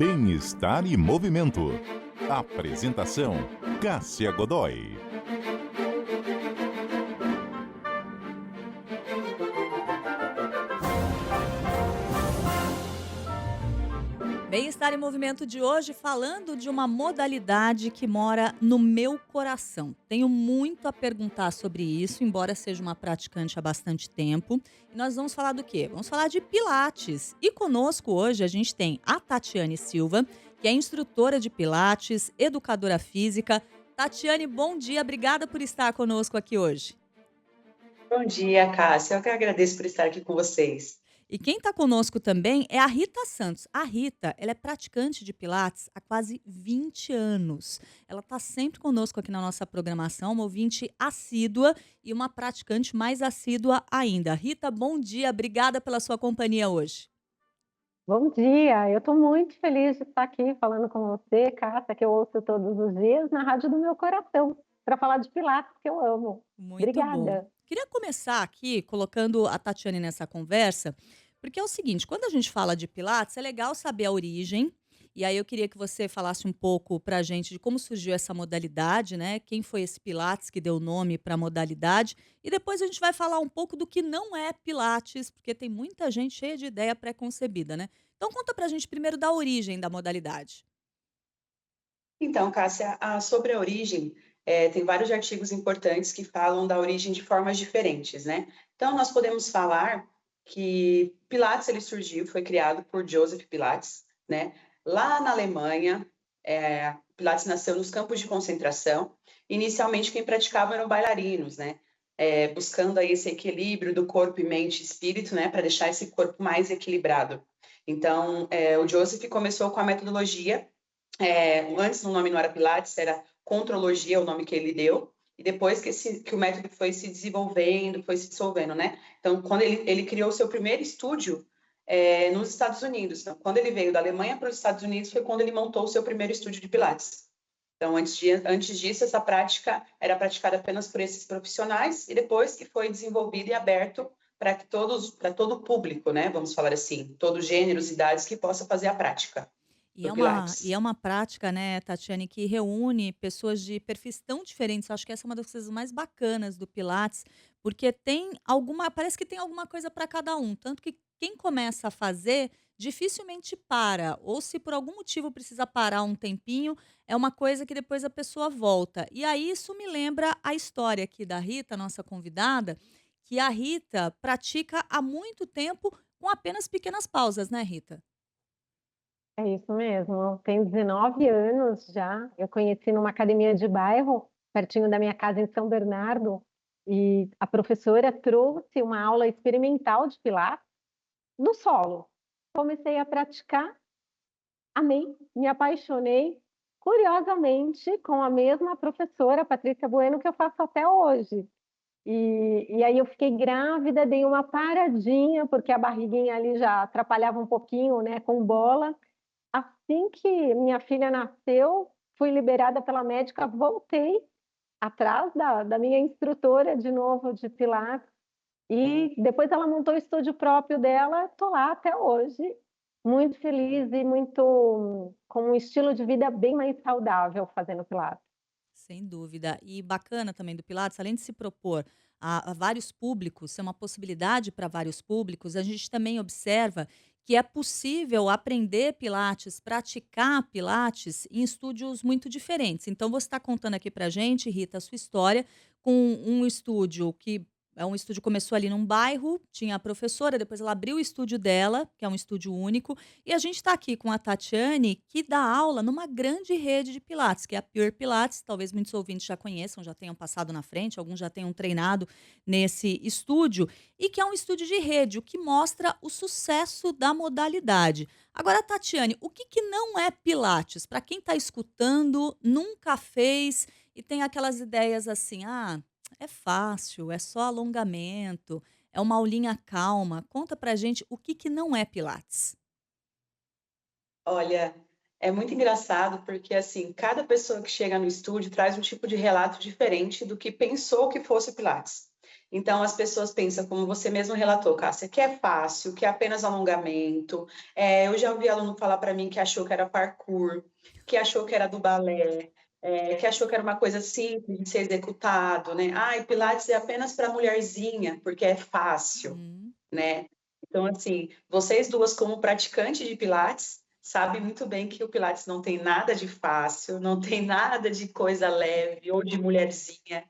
Bem-estar e movimento. Apresentação: Cássia Godoy. Bem-estar em movimento de hoje, falando de uma modalidade que mora no meu coração. Tenho muito a perguntar sobre isso, embora seja uma praticante há bastante tempo. E nós vamos falar do quê? Vamos falar de Pilates. E conosco hoje a gente tem a Tatiane Silva, que é instrutora de Pilates, educadora física. Tatiane, bom dia, obrigada por estar conosco aqui hoje. Bom dia, Cássia. Eu que agradeço por estar aqui com vocês. E quem está conosco também é a Rita Santos. A Rita, ela é praticante de Pilates há quase 20 anos. Ela está sempre conosco aqui na nossa programação, uma ouvinte assídua e uma praticante mais assídua ainda. Rita, bom dia, obrigada pela sua companhia hoje. Bom dia, eu estou muito feliz de estar aqui falando com você, Cássia, que eu ouço todos os dias na Rádio do Meu Coração, para falar de Pilates, que eu amo. Muito bom. Obrigada. Queria começar aqui colocando a Tatiane nessa conversa, porque é o seguinte, quando a gente fala de Pilates, é legal saber a origem. E aí eu queria que você falasse um pouco pra gente de como surgiu essa modalidade, né? Quem foi esse Pilates que deu nome para a modalidade? E depois a gente vai falar um pouco do que não é Pilates, porque tem muita gente cheia de ideia pré-concebida, né? Então conta pra gente primeiro da origem da modalidade. Então, Cássia, sobre a origem, tem vários artigos importantes que falam da origem de formas diferentes, né? Então, nós podemos falar que Pilates ele surgiu, foi criado por Joseph Pilates, né? Lá na Alemanha, Pilates nasceu nos campos de concentração. Inicialmente, quem praticava eram bailarinos, né? Buscando aí esse equilíbrio do corpo e mente e espírito, né? Para deixar esse corpo mais equilibrado. Então, o Joseph começou com a metodologia. Antes o nome não era Pilates, era Contrologia, o nome que ele deu, e depois que o método foi se desenvolvendo, foi se dissolvendo, né? Então, quando ele criou o seu primeiro estúdio nos Estados Unidos. Então, quando ele veio da Alemanha para os Estados Unidos, foi quando ele montou o seu primeiro estúdio de Pilates. Então, antes disso, essa prática era praticada apenas por esses profissionais, e depois que foi desenvolvido e aberto para todo o público, né? Vamos falar assim, todos gêneros, idades que possa fazer a prática E do é uma e Pilates. é uma prática, né, Tatiane, que reúne pessoas de perfis tão diferentes. Eu acho que essa é uma das coisas mais bacanas do Pilates, porque parece que tem alguma coisa para cada um, tanto que quem começa a fazer dificilmente para, ou se por algum motivo precisa parar um tempinho, é uma coisa que depois a pessoa volta. E aí isso me lembra a história aqui da Rita, nossa convidada, que a Rita pratica há muito tempo com apenas pequenas pausas, né, Rita? É isso mesmo, eu tenho 19 anos já, eu conheci numa academia de bairro, pertinho da minha casa em São Bernardo, e a professora trouxe uma aula experimental de Pilates no solo. Comecei a praticar, amei, me apaixonei, curiosamente, com a mesma professora, Patrícia Bueno, que eu faço até hoje. E aí eu fiquei grávida, dei uma paradinha, porque a barriguinha ali já atrapalhava um pouquinho, né, com bola. Assim que minha filha nasceu, fui liberada pela médica, voltei atrás da minha instrutora de novo de Pilates, e depois ela montou o estúdio próprio dela, estou lá até hoje, muito feliz e muito com um estilo de vida bem mais saudável fazendo Pilates. Sem dúvida. E bacana também do Pilates, além de se propor a vários públicos, ser uma possibilidade para vários públicos, a gente também observa que é possível aprender Pilates, praticar Pilates em estúdios muito diferentes. Então, você está contando aqui para a gente, Rita, a sua história com um estúdio que é um estúdio que começou ali num bairro, tinha a professora, depois ela abriu o estúdio dela, que é um estúdio único, e a gente está aqui com a Tatiane, que dá aula numa grande rede de Pilates, que é a Pure Pilates. Talvez muitos ouvintes já conheçam, já tenham passado na frente, alguns já tenham treinado nesse estúdio, e que é um estúdio de rede, o que mostra o sucesso da modalidade. Agora, Tatiane, o que, que não é Pilates? Para quem está escutando, nunca fez e tem aquelas ideias assim, é fácil, é só alongamento, é uma aulinha calma. Conta pra gente o que que não é Pilates. Olha, é muito engraçado porque, assim, cada pessoa que chega no estúdio traz um tipo de relato diferente do que pensou que fosse Pilates. Então, as pessoas pensam, como você mesmo relatou, Cássia, que é fácil, que é apenas alongamento. Eu já ouvi aluno falar para mim que achou que era parkour, que achou que era do balé, que achou que era uma coisa simples de ser executado, né? Ai, Pilates é apenas para mulherzinha, porque é fácil, Hum. né? Então, assim, vocês duas, como praticantes de Pilates, sabem muito bem que o Pilates não tem nada de fácil, não tem nada de coisa leve ou de mulherzinha,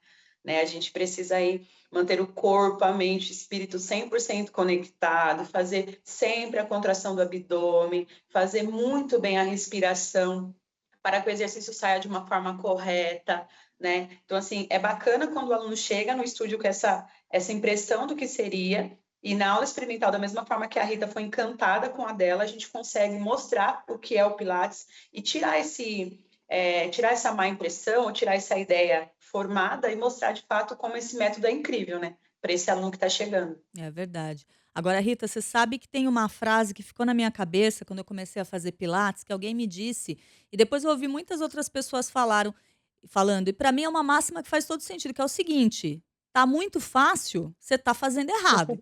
né? A gente precisa aí manter o corpo, a mente, o espírito 100% conectado, fazer sempre a contração do abdômen, fazer muito bem a respiração para que o exercício saia de uma forma correta, né? Então, assim, é bacana quando o aluno chega no estúdio com essa impressão do que seria, e na aula experimental, da mesma forma que a Rita foi encantada com a dela, a gente consegue mostrar o que é o Pilates e tirar essa má impressão, ou tirar essa ideia formada e mostrar de fato como esse método é incrível, né? Para esse aluno que está chegando. É verdade. Agora, Rita, você sabe que tem uma frase que ficou na minha cabeça quando eu comecei a fazer pilates, que alguém me disse, e depois eu ouvi muitas outras pessoas falando, e para mim é uma máxima que faz todo sentido, que é o seguinte: tá muito fácil, você tá fazendo errado.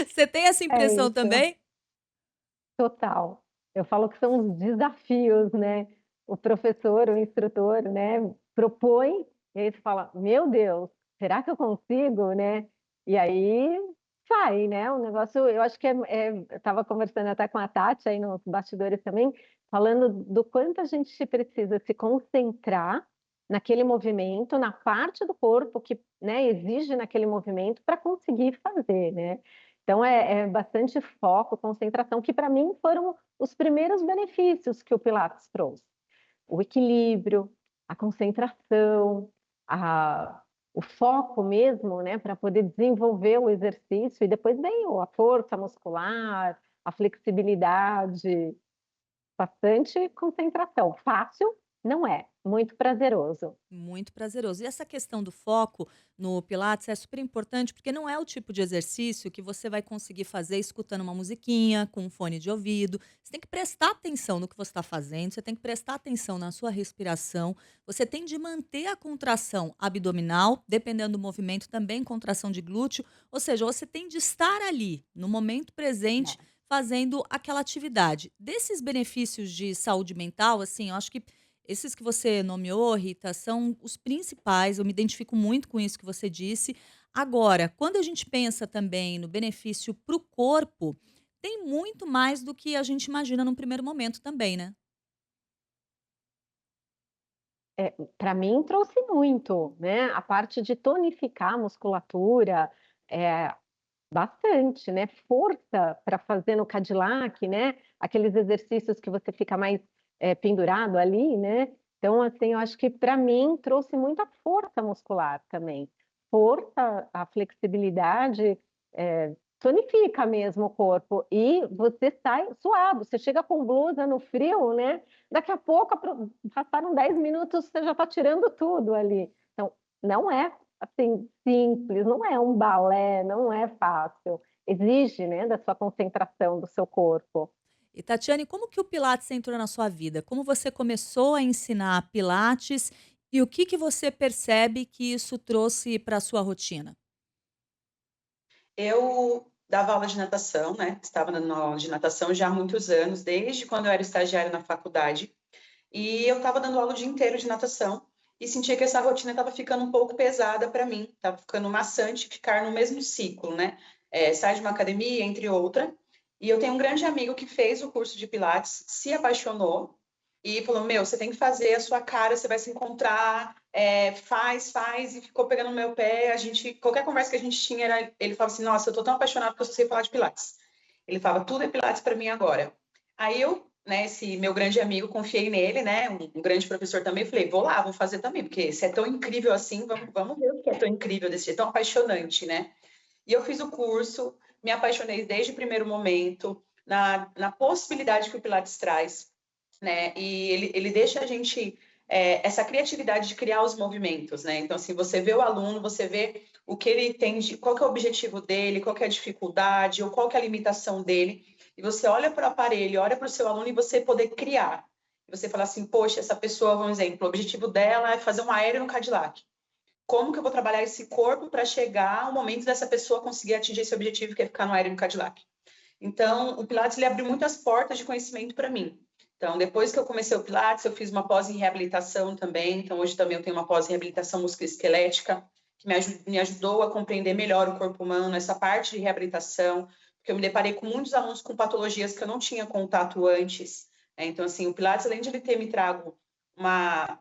Você tem essa É impressão isso. também? Total. Eu falo que são os desafios, né. O professor, o instrutor, né, propõe, e aí você fala: "Meu Deus, será que eu consigo?", né. E aí sai, né, o negócio eu acho que eu estava conversando até com a Tati aí nos bastidores também, falando do quanto a gente precisa se concentrar naquele movimento, na parte do corpo que, né, exige naquele movimento para conseguir fazer, né. Então é bastante foco, concentração, que para mim foram os primeiros benefícios que o Pilates trouxe. O equilíbrio, a concentração, a o foco mesmo, né, para poder desenvolver o exercício e depois veio a força muscular, a flexibilidade, bastante concentração. Fácil não é, muito prazeroso. Muito prazeroso. E essa questão do foco no Pilates é super importante, porque não é o tipo de exercício que você vai conseguir fazer escutando uma musiquinha, com um fone de ouvido. Você tem que prestar atenção no que você está fazendo, você tem que prestar atenção na sua respiração, você tem de manter a contração abdominal, dependendo do movimento, também contração de glúteo. Ou seja, você tem de estar ali, no momento presente, fazendo aquela atividade. Desses benefícios de saúde mental, assim, eu acho que esses que você nomeou, Rita, são os principais, eu me identifico muito com isso que você disse. Agora, quando a gente pensa também no benefício para o corpo, tem muito mais do que a gente imagina num primeiro momento também, né? Para mim trouxe muito, né, a parte de tonificar a musculatura, eh, bastante, né, força para fazer no Cadillac, né, aqueles exercícios que você fica mais, pendurado ali, né. Então, assim, eu acho que para mim trouxe muita força muscular também. Força, a flexibilidade, tonifica mesmo o corpo e você sai suado, você chega com blusa no frio, né, daqui a pouco passaram 10 minutos, você já está tirando tudo ali. Então, não é assim, simples, não é um balé, não é fácil. Exige, né, da sua concentração, do seu corpo. E Tatiane, como que o Pilates entrou na sua vida? Como você começou a ensinar Pilates e o que que você percebe que isso trouxe para a sua rotina? Eu dava aula de natação, né? Estava dando aula de natação já há muitos anos, desde quando eu era estagiária na faculdade. E eu estava dando aula o dia inteiro de natação e sentia que essa rotina estava ficando um pouco pesada para mim, estava ficando maçante ficar no mesmo ciclo, né? Sai de uma academia, entre outra. E eu tenho um grande amigo que fez o curso de Pilates, se apaixonou e falou: Meu, você tem que fazer a sua cara, você vai se encontrar, faz, e ficou pegando no meu pé. Qualquer conversa que a gente tinha, ele falava assim: Nossa, eu tô tão apaixonado porque eu só sei falar de Pilates. Ele falava: Tudo é Pilates para mim agora. Aí eu, né, esse meu grande amigo, confiei nele, né, um grande professor também, falei: Vou lá, vou fazer também, porque se é tão incrível assim, vamos ver o que é tão incrível desse jeito, tão apaixonante, né? E eu fiz o curso, me apaixonei desde o primeiro momento, na possibilidade que o Pilates traz, né? E ele deixa a gente essa criatividade de criar os movimentos, né? Então, assim, você vê o aluno, você vê o que ele tem, qual que é o objetivo dele, qual que é a dificuldade, ou qual que é a limitação dele, e você olha para o aparelho, olha para o seu aluno e você poder criar. E você fala assim, poxa, essa pessoa, um exemplo, o objetivo dela é fazer um aéreo no Cadillac. como que eu vou trabalhar esse corpo para chegar ao momento dessa pessoa conseguir atingir esse objetivo, que é ficar no aéreo no Cadillac. Então, o Pilates ele abriu muitas portas de conhecimento para mim. Então, depois que eu comecei o Pilates, eu fiz uma pós em reabilitação também. Então, hoje também eu tenho uma pós em reabilitação musculoesquelética, que me ajudou a compreender melhor o corpo humano, essa parte de reabilitação, porque eu me deparei com muitos alunos com patologias que eu não tinha contato antes. Então, assim, o Pilates, além de ele ter me trago uma,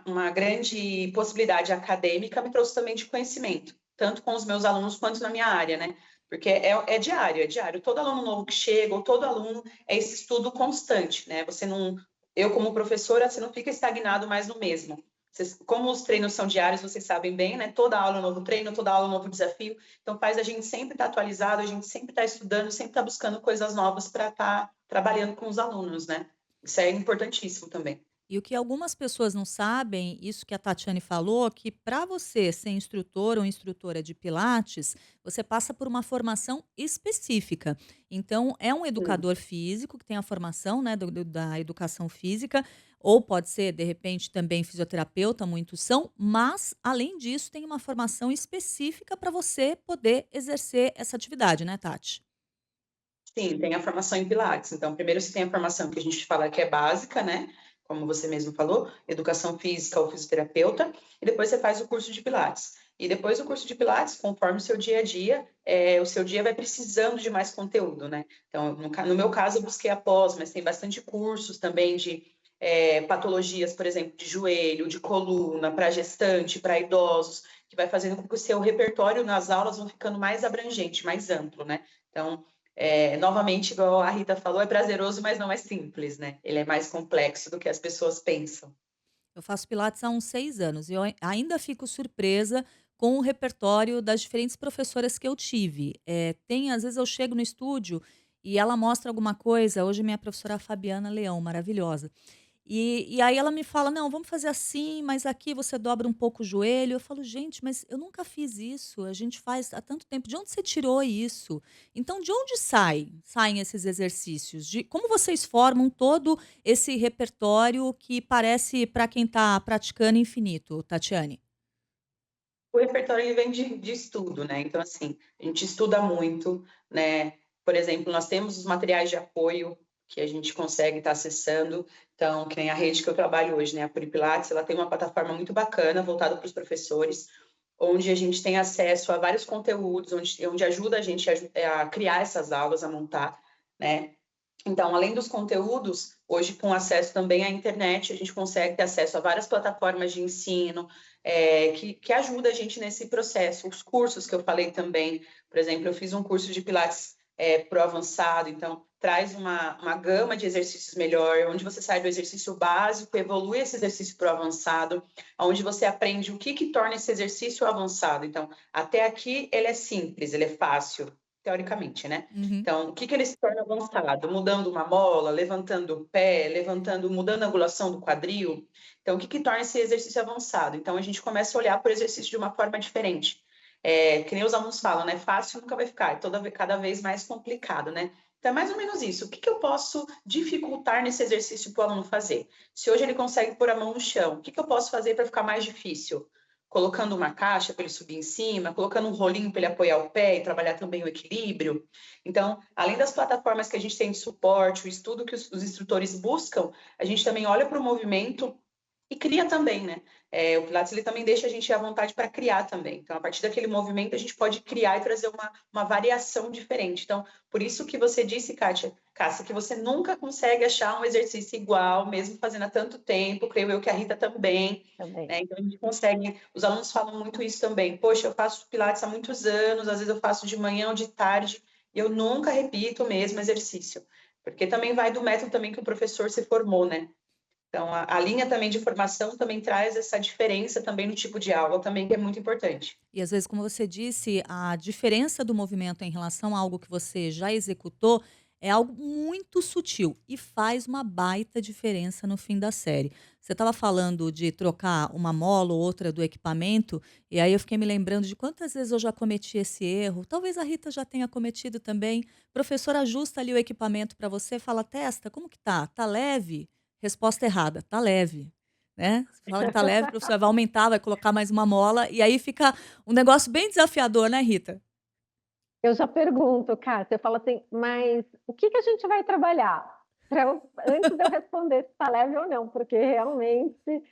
uma grande possibilidade acadêmica, me trouxe também de conhecimento, tanto com os meus alunos quanto na minha área, né? Porque é diário, é diário. Todo aluno novo que chega, ou todo aluno, é esse estudo constante, né? Você não, eu como professora, você não fica estagnado mais no mesmo. Vocês, como os treinos são diários, vocês sabem bem, né? Toda aula é um novo treino, toda aula é um novo desafio. Então faz a gente sempre estar atualizado, a gente sempre estar estudando, sempre estar buscando coisas novas para estar trabalhando com os alunos, né? Isso é importantíssimo também. E o que algumas pessoas não sabem, isso que a Tatiane falou, que para você ser instrutor ou instrutora de Pilates, você passa por uma formação específica. Então, é um Sim. educador físico que tem a formação, né, da educação física, ou pode ser, de repente, também fisioterapeuta, muitos são, mas, além disso, tem uma formação específica para você poder exercer essa atividade, né, Tati? Sim, tem a formação em Pilates. Então, primeiro você tem a formação que a gente fala que é básica, né? Como você mesmo falou, educação física ou fisioterapeuta, e depois você faz o curso de Pilates. E depois do curso de Pilates, conforme o seu dia a dia, o seu dia vai precisando de mais conteúdo, né? Então, no meu caso, eu busquei a pós, mas tem bastante cursos também de patologias, por exemplo, de joelho, de coluna, para gestante, para idosos, que vai fazendo com que o seu repertório nas aulas vão ficando mais abrangente, mais amplo, né? Então, novamente, igual a Rita falou, é prazeroso, mas não é simples, né? Ele é mais complexo do que as pessoas pensam. Eu faço Pilates há uns 6 anos e eu ainda fico surpresa com o repertório das diferentes professoras que eu tive. Tem às vezes eu chego no estúdio e ela mostra alguma coisa, hoje minha professora Fabiana Leão, maravilhosa. E aí ela me fala: "Não, vamos fazer assim, mas aqui você dobra um pouco o joelho". Eu falo: "Gente, mas eu nunca fiz isso, a gente faz há tanto tempo, de onde você tirou isso?". Então de onde saem esses exercícios? De como vocês formam todo esse repertório que parece, para quem está praticando, infinito, Tatiane? O repertório ele vem de estudo, né? Então, assim, a gente estuda muito, né? Por exemplo, nós temos os materiais de apoio que a gente consegue estar acessando. Então, que nem a rede que eu trabalho hoje, né? A Puripilates, ela tem uma plataforma muito bacana voltada para os professores, onde a gente tem acesso a vários conteúdos, onde ajuda a gente a criar essas aulas, a montar, né? Então, além dos conteúdos, hoje com acesso também à internet, a gente consegue ter acesso a várias plataformas de ensino, que ajuda a gente nesse processo. Os cursos que eu falei também, por exemplo, eu fiz um curso de Pilates pro avançado, então traz uma gama de exercícios melhor, onde você sai do exercício básico, evolui esse exercício para o avançado, onde você aprende o que torna esse exercício avançado. Então, até aqui ele é simples, ele é fácil, teoricamente, né? Uhum. Então, o que ele se torna avançado? Mudando uma mola, levantando o pé, mudando a angulação do quadril. Então, o que torna esse exercício avançado? Então, a gente começa a olhar para o exercício de uma forma diferente. Que nem os alunos falam, né? Fácil nunca vai ficar, cada vez mais complicado, né? Então, é mais ou menos isso. O que eu posso dificultar nesse exercício para o aluno fazer? Se hoje ele consegue pôr a mão no chão, o que eu posso fazer para ficar mais difícil? Colocando uma caixa para ele subir em cima, colocando um rolinho para ele apoiar o pé e trabalhar também o equilíbrio. Então, além das plataformas que a gente tem de suporte, o estudo que os instrutores buscam, a gente também olha para o movimento e cria também, né? O Pilates ele também deixa a gente à vontade para criar também. Então, a partir daquele movimento, a gente pode criar e trazer uma variação diferente. Então, por isso que você disse, Cássia, que você nunca consegue achar um exercício igual, mesmo fazendo há tanto tempo, creio eu que a Rita também. Também. Né? Então, a gente consegue. Os alunos falam muito isso também. Poxa, eu faço Pilates há muitos anos, às vezes eu faço de manhã ou de tarde, e eu nunca repito o mesmo exercício. Porque também vai do método também que o professor se formou, né? Então, a linha também de formação também traz essa diferença também no tipo de aula também, que é muito importante. E às vezes, como você disse, a diferença do movimento em relação a algo que você já executou é algo muito sutil e faz uma baita diferença no fim da série. Você estava falando de trocar uma mola ou outra do equipamento, e aí eu fiquei me lembrando de quantas vezes eu já cometi esse erro. Talvez a Rita já tenha cometido também. O professor ajusta ali o equipamento para você, fala: "Testa, como que tá? Tá leve?" Resposta errada: "Tá leve." né? Você fala que tá leve, o professor vai aumentar, vai colocar mais uma mola, e aí fica um negócio bem desafiador, né, Rita? Eu já pergunto, Cássia, eu falo assim, mas o que que a gente vai trabalhar? Antes de eu responder se está leve ou não, porque realmente.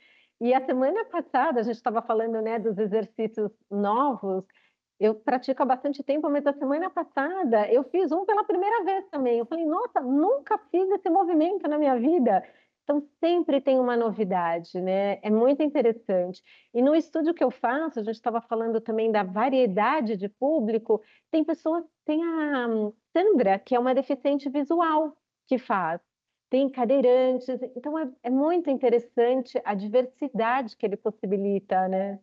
E a semana passada, a gente estava falando, né, dos exercícios novos, eu pratico há bastante tempo, mas a semana passada eu fiz um pela primeira vez também. Eu falei, nossa, nunca fiz esse movimento na minha vida. Então, sempre tem uma novidade, né? É muito interessante. E no estúdio que eu faço, a gente estava falando também da variedade de público. Tem pessoas, tem a Sandra, que é uma deficiente visual, que faz. Tem cadeirantes, então é muito interessante a diversidade que ele possibilita, né?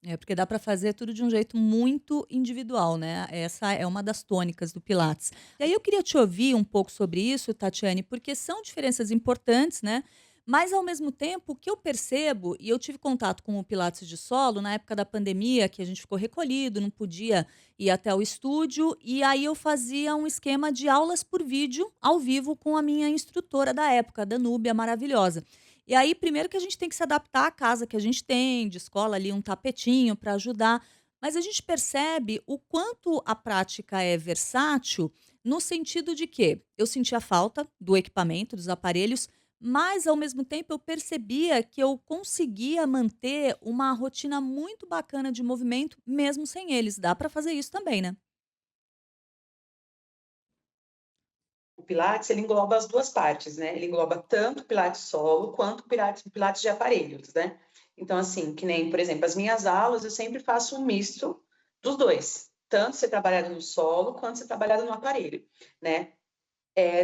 É, porque dá para fazer tudo de um jeito muito individual, né? Essa é uma das tônicas do Pilates. E aí eu queria te ouvir um pouco sobre isso, Tatiane, porque são diferenças importantes, né? Mas ao mesmo tempo, o que eu percebo, e eu tive contato com o Pilates de solo na época da pandemia, que a gente ficou recolhido, não podia ir até o estúdio, e aí eu fazia um esquema de aulas por vídeo, ao vivo, com a minha instrutora da época, a Danúbia, maravilhosa. E aí, primeiro que a gente tem que se adaptar à casa que a gente tem, de escola ali, um tapetinho para ajudar. Mas a gente percebe o quanto a prática é versátil, no sentido de que eu sentia falta do equipamento, dos aparelhos, mas ao mesmo tempo eu percebia que eu conseguia manter uma rotina muito bacana de movimento, mesmo sem eles. Dá para fazer isso também, né? O Pilates, ele engloba as duas partes, né? Ele engloba tanto o Pilates solo quanto o Pilates de aparelhos, né? Então, assim, que nem, por exemplo, as minhas aulas, eu sempre faço um misto dos dois. Tanto ser trabalhado no solo, quanto ser trabalhado no aparelho, né?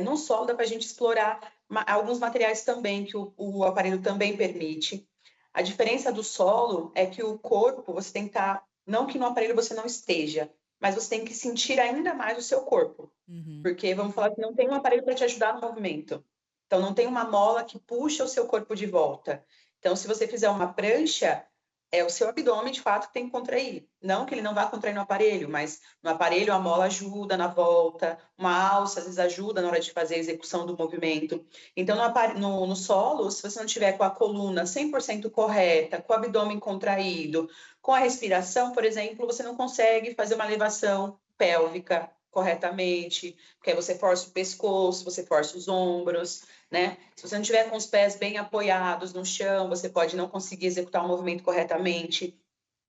No solo dá para a gente explorar alguns materiais também que o aparelho também permite. A diferença do solo é que o corpo, você tem que estar... Não que no aparelho você não esteja, mas você tem que sentir ainda mais o seu corpo. Uhum. Porque, vamos falar que não tem um aparelho para te ajudar no movimento. Então, não tem uma mola que puxa o seu corpo de volta. Então, se você fizer uma prancha, é o seu abdômen, de fato, que tem que contrair. Não que ele não vá contrair no aparelho, mas no aparelho a mola ajuda na volta, uma alça às vezes ajuda na hora de fazer a execução do movimento. Então, no solo, se você não tiver com a coluna 100% correta, com o abdômen contraído, com a respiração, por exemplo, você não consegue fazer uma elevação pélvica corretamente, porque aí você força o pescoço, você força os ombros, né? Se você não tiver com os pés bem apoiados no chão, você pode não conseguir executar o movimento corretamente.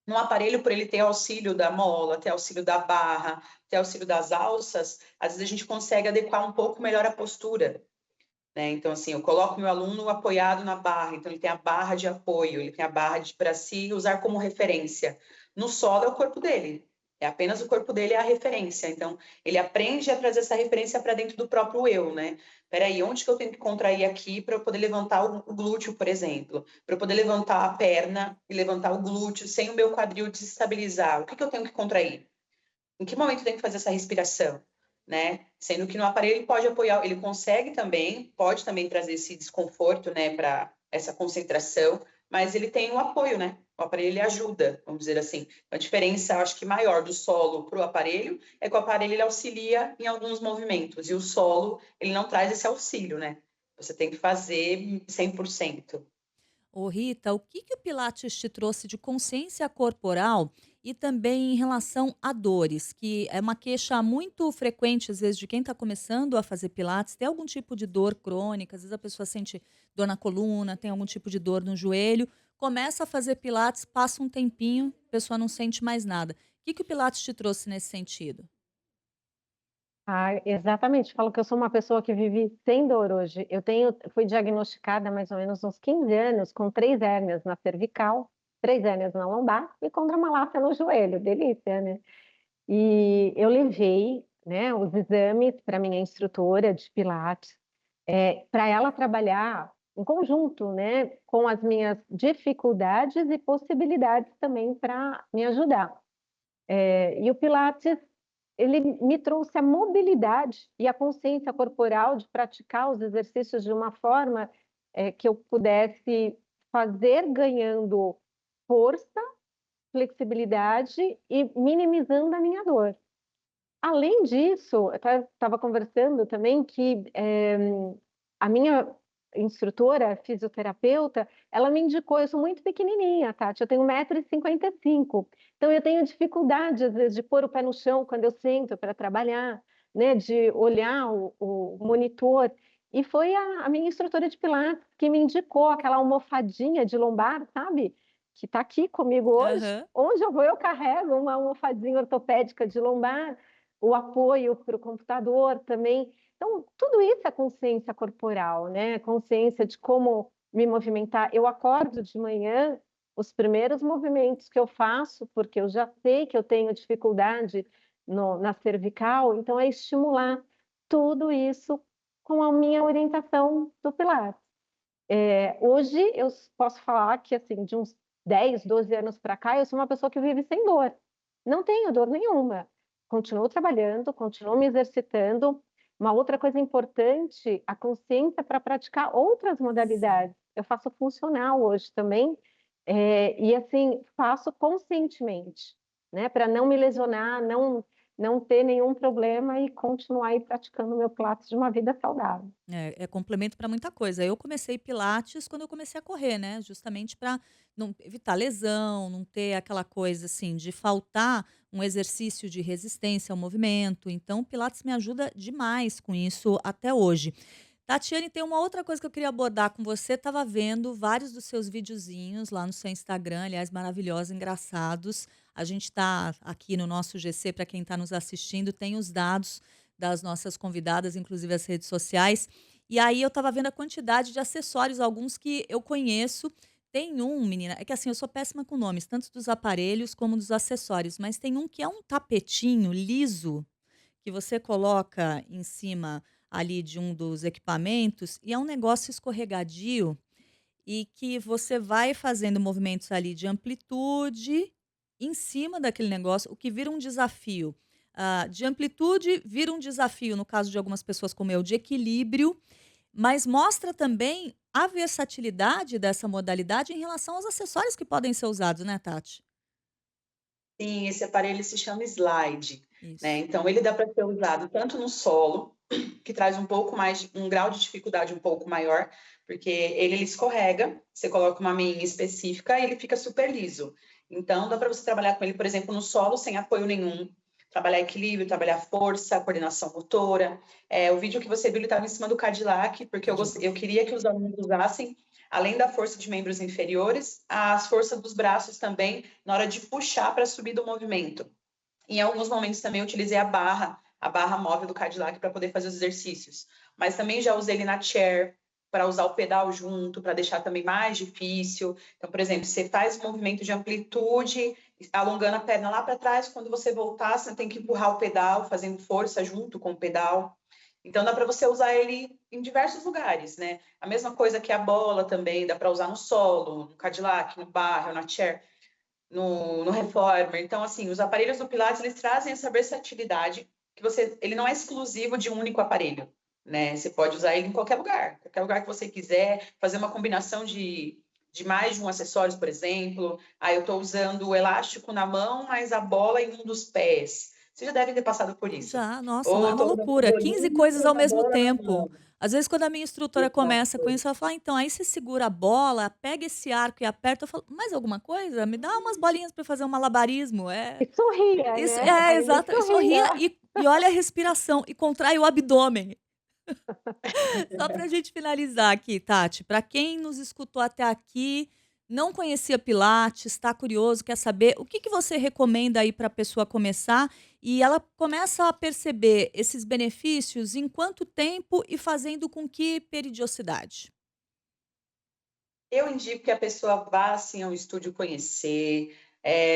No aparelho, por ele ter auxílio da mola, ter auxílio da barra, ter auxílio das alças, às vezes a gente consegue adequar um pouco melhor a postura, né? Então, assim, eu coloco meu aluno apoiado na barra, então ele tem a barra de apoio, ele tem a barra para si usar como referência. No solo é o corpo dele, é apenas o corpo dele é a referência. Então, ele aprende a trazer essa referência para dentro do próprio eu, né? Peraí, onde que eu tenho que contrair aqui para eu poder levantar o glúteo, por exemplo? Para eu poder levantar a perna e levantar o glúteo sem o meu quadril desestabilizar? O que que eu tenho que contrair? Em que momento eu tenho que fazer essa respiração? Né? Sendo que no aparelho ele pode apoiar, ele consegue também, pode também trazer esse desconforto, né, para essa concentração, mas ele tem o apoio, né? O aparelho ele ajuda, vamos dizer assim. A diferença, eu acho que maior do solo para o aparelho é que o aparelho ele auxilia em alguns movimentos e o solo ele não traz esse auxílio, né? Você tem que fazer 100%. Ô Rita, o que que o Pilates te trouxe de consciência corporal e também em relação a dores, que é uma queixa muito frequente, às vezes, de quem está começando a fazer Pilates, tem algum tipo de dor crônica, às vezes a pessoa sente dor na coluna, tem algum tipo de dor no joelho, começa a fazer Pilates, passa um tempinho, a pessoa não sente mais nada. O que que o Pilates te trouxe nesse sentido? Ah, exatamente. Falo que eu sou uma pessoa que vive sem dor hoje. Fui diagnosticada há mais ou menos uns 15 anos com 3 hérnias na cervical, 3 hérnias na lombar e condromalácia no joelho. Delícia, né? E eu levei, né, os exames para minha instrutora de Pilates, para ela trabalhar em conjunto, né, com as minhas dificuldades e possibilidades também para me ajudar. E o Pilates, ele me trouxe a mobilidade e a consciência corporal de praticar os exercícios de uma forma, que eu pudesse fazer ganhando força, flexibilidade e minimizando a minha dor. Além disso, eu estava conversando também que a minha instrutora, fisioterapeuta, ela me indicou, eu sou muito pequenininha, Tati, eu tenho 1,55 m, então eu tenho dificuldade, às vezes, de pôr o pé no chão quando eu sento para trabalhar, né, de olhar o monitor, e foi a minha instrutora de Pilates que me indicou aquela almofadinha de lombar, sabe? Que está aqui comigo hoje. Aham. Onde eu vou, eu carrego uma almofadinha ortopédica de lombar, o apoio para o computador também. Então, tudo isso é consciência corporal, né? Consciência de como me movimentar. Eu acordo de manhã, os primeiros movimentos que eu faço, porque eu já sei que eu tenho dificuldade na cervical, então é estimular tudo isso com a minha orientação do Pilates. Hoje eu posso falar que, assim, de uns 10, 12 anos para cá, eu sou uma pessoa que vive sem dor. Não tenho dor nenhuma. Continuo trabalhando, continuo me exercitando. Uma outra coisa importante, a consciência para praticar outras modalidades. Eu faço funcional hoje também, e assim, faço conscientemente, né? Para não me lesionar, não ter nenhum problema e continuar aí praticando o meu Pilates de uma vida saudável. É complemento para muita coisa. Eu comecei pilates quando eu comecei a correr, né, justamente para não evitar lesão, não ter aquela coisa, assim, de faltar um exercício de resistência ao movimento, então o pilates me ajuda demais com isso até hoje. Tatiane, tem uma outra coisa que eu queria abordar com você, estava vendo vários dos seus videozinhos lá no seu Instagram, aliás, maravilhosos, engraçados. A gente está aqui no nosso GC, para quem está nos assistindo, tem os dados das nossas convidadas, inclusive as redes sociais. E aí eu estava vendo a quantidade de acessórios, alguns que eu conheço. Tem um, menina, é que assim, eu sou péssima com nomes, tanto dos aparelhos como dos acessórios, mas tem um que é um tapetinho liso que você coloca em cima ali de um dos equipamentos e é um negócio escorregadio e que você vai fazendo movimentos ali de amplitude em cima daquele negócio, o que vira um desafio. De amplitude vira um desafio, no caso de algumas pessoas como eu, de equilíbrio, mas mostra também a versatilidade dessa modalidade em relação aos acessórios que podem ser usados, né, Tati? Sim, esse aparelho se chama slide, né? Isso. Então ele dá para ser usado tanto no solo, que traz um pouco mais, um grau de dificuldade um pouco maior, porque ele escorrega, você coloca uma meia específica e ele fica super liso. Então dá para você trabalhar com ele, por exemplo, no solo sem apoio nenhum, trabalhar equilíbrio, trabalhar força, coordenação motora. O vídeo que você viu, ele estava em cima do Cadillac, porque eu queria que os alunos usassem, além da força de membros inferiores, as forças dos braços também, na hora de puxar para subir do movimento. Em alguns momentos também eu utilizei a barra móvel do Cadillac para poder fazer os exercícios. Mas também já usei ele na chair, para usar o pedal junto, para deixar também mais difícil. Então, por exemplo, você faz um movimento de amplitude, alongando a perna lá para trás, quando você voltar, você tem que empurrar o pedal, fazendo força junto com o pedal. Então, dá para você usar ele em diversos lugares, né? A mesma coisa que a bola também, dá para usar no solo, no Cadillac, no barra, na chair, no reformer. Então, assim, os aparelhos do Pilates, eles trazem essa versatilidade que ele não é exclusivo de um único aparelho, né? Você pode usar ele em qualquer lugar que você quiser, fazer uma combinação de mais de um acessório, por exemplo. Eu estou usando o elástico na mão, mas a bola em um dos pés. Vocês já devem ter passado por isso. Já, nossa, Ou não é uma estou usando o loucura. 15 bolinho, coisas ao mas a mesmo bola na tempo. mão. Às vezes, quando a minha instrutora começa com Exato. isso, ela fala: então, aí você segura a bola, pega esse arco e aperta. Eu falo: mais alguma coisa? Me dá umas bolinhas para fazer um malabarismo. E sorria, Isso né? é, Ainda exato. Sorria sorria. e olha a respiração e contrai o abdômen. Só para a gente finalizar aqui, Tati, para quem nos escutou até aqui, não conhecia Pilates, está curioso, quer saber o que você recomenda aí para a pessoa começar e ela começa a perceber esses benefícios em quanto tempo e fazendo com que periodicidade? Eu indico que a pessoa vá assim ao estúdio conhecer,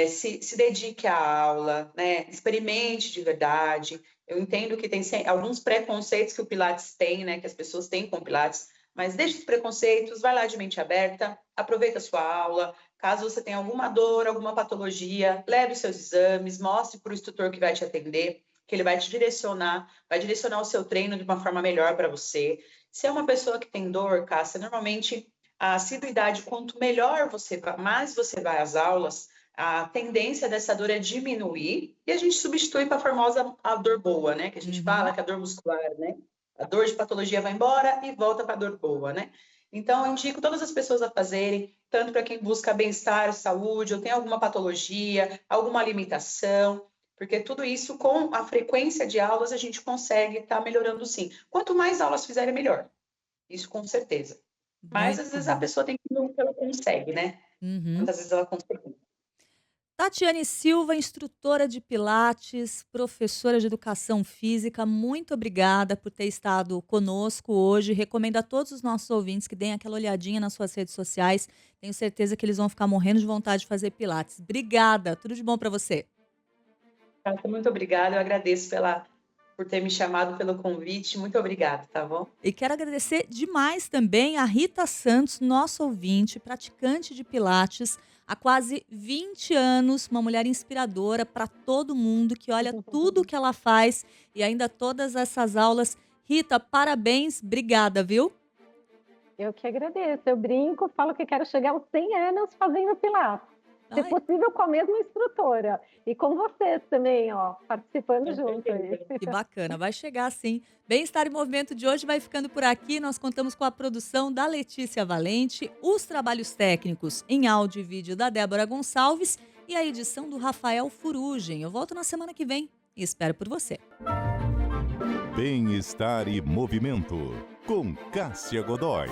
se dedique à aula, né? Experimente de verdade. Eu entendo que tem alguns preconceitos que o Pilates tem, né? Que as pessoas têm com o Pilates, mas deixe os preconceitos, vai lá de mente aberta, aproveita a sua aula. Caso você tenha alguma dor, alguma patologia, leve os seus exames, mostre para o instrutor que vai te atender, que ele vai te direcionar, vai direcionar o seu treino de uma forma melhor para você. Se é uma pessoa que tem dor, Cássia, normalmente a assiduidade, quanto melhor mais você vai às aulas, a tendência dessa dor é diminuir e a gente substitui para a famosa a dor boa, né? Que a gente fala Uhum. que é a dor muscular, né? A dor de patologia vai embora e volta para a dor boa, né? Então, eu indico todas as pessoas a fazerem, tanto para quem busca bem-estar, saúde, ou tem alguma patologia, alguma limitação, porque tudo isso, com a frequência de aulas, a gente consegue estar melhorando sim. Quanto mais aulas fizerem, melhor. Isso com certeza. Mas, às Muito vezes, a bom. pessoa tem que ver o que ela consegue, né? Uhum. Quantas vezes ela consegue. Tatiane Silva, instrutora de Pilates, professora de educação física, muito obrigada por ter estado conosco hoje. Recomendo a todos os nossos ouvintes que deem aquela olhadinha nas suas redes sociais. Tenho certeza que eles vão ficar morrendo de vontade de fazer Pilates. Obrigada, tudo de bom para você. Cássia, muito obrigada. Eu agradeço por ter me chamado, pelo convite. Muito obrigada, tá bom? E quero agradecer demais também a Rita Santos, nossa ouvinte, praticante de Pilates há quase 20 anos, uma mulher inspiradora para todo mundo que olha tudo que ela faz e ainda todas essas aulas. Rita, parabéns, obrigada, viu? Eu que agradeço. Eu brinco, falo que quero chegar aos 100 anos fazendo Pilates. Se Ai, possível, com a mesma instrutora. E com vocês também, ó, participando Com junto aí. certeza. que bacana, vai chegar sim. Bem-Estar em Movimento de hoje vai ficando por aqui. Nós contamos com a produção da Letícia Valente, os trabalhos técnicos em áudio e vídeo da Débora Gonçalves e a edição do Rafael Furugem. Eu volto na semana que vem e espero por você. Bem-estar e movimento com Cássia Godoy.